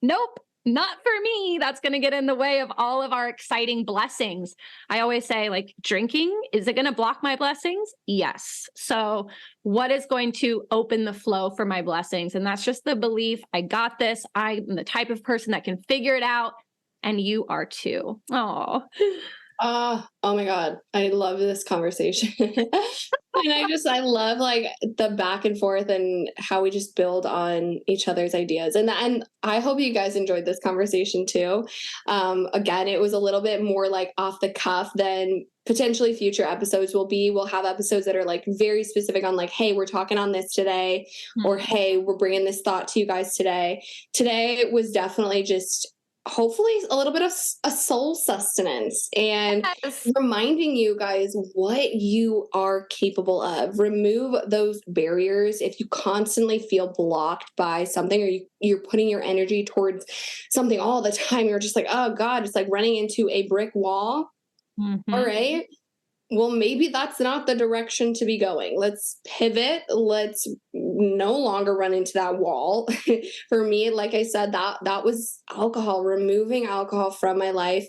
nope, not for me. That's going to get in the way of all of our exciting blessings. I always say, like, drinking, is it going to block my blessings? Yes. So what is going to open the flow for my blessings? And that's just the belief, I got this. I'm the type of person that can figure it out. And you are too. Oh. Oh my God. I love this conversation. And I love like the back and forth and how we just build on each other's ideas. And I hope you guys enjoyed this conversation too. Again, it was a little bit more like off the cuff than potentially future episodes will be. We'll have episodes that are like very specific on like, hey, we're talking on this today, or hey, we're bringing this thought to you guys today. Today it was definitely just hopefully a little bit of a soul sustenance and reminding you guys what you are capable of. Remove those barriers. If you constantly feel blocked by something, or you're putting your energy towards something all the time, you're just like, oh God, it's like running into a brick wall. Mm-hmm. All right. Well, maybe that's not the direction to be going. Let's pivot. Let's no longer run into that wall. For me, like I said, that was alcohol. Removing alcohol from my life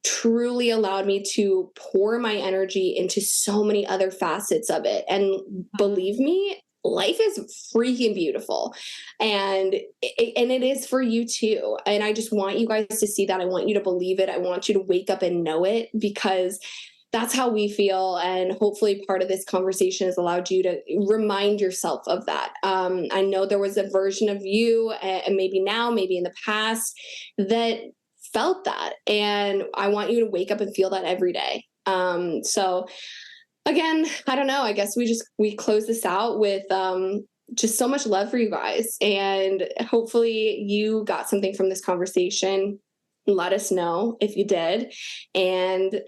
truly allowed me to pour my energy into so many other facets of it. And believe me, life is freaking beautiful. And it is for you too. And I just want you guys to see that. I want you to believe it. I want you to wake up and know it, because that's how we feel. And hopefully part of this conversation has allowed you to remind yourself of that. I know there was a version of you, and maybe now, maybe in the past, that felt that. And I want you to wake up and feel that every day. So again, I don't know, I guess we close this out with just so much love for you guys. And hopefully you got something from this conversation. Let us know if you did. And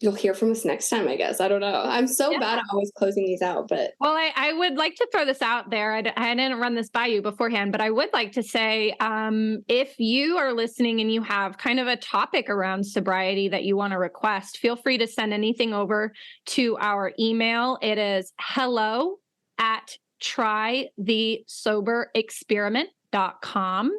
you'll hear from us next time, I guess. I don't know. I'm so bad at always closing these out, but. Well, I would like to throw this out there. I didn't run this by you beforehand, but I would like to say, if you are listening and you have kind of a topic around sobriety that you want to request, feel free to send anything over to our email. It is hello@trythesoberexperiment.com.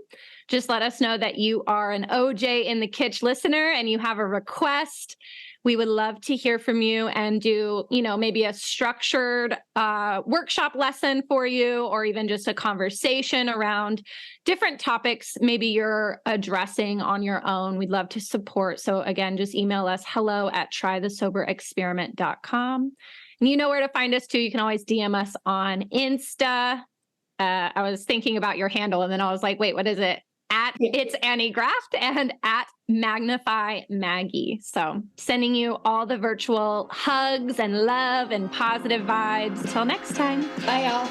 Just let us know that you are an OJ in the Kitch listener and you have a request. We would love to hear from you and do, maybe a structured workshop lesson for you, or even just a conversation around different topics maybe you're addressing on your own. We'd love to support. So again, just email us hello@trythesoberexperiment.com. And you know where to find us too. You can always DM us on Insta. I was thinking about your handle and then I was like, wait, what is it? It's Annie Graft and @Magnify Maggie. So sending you all the virtual hugs and love and positive vibes. Until next time. Bye, y'all.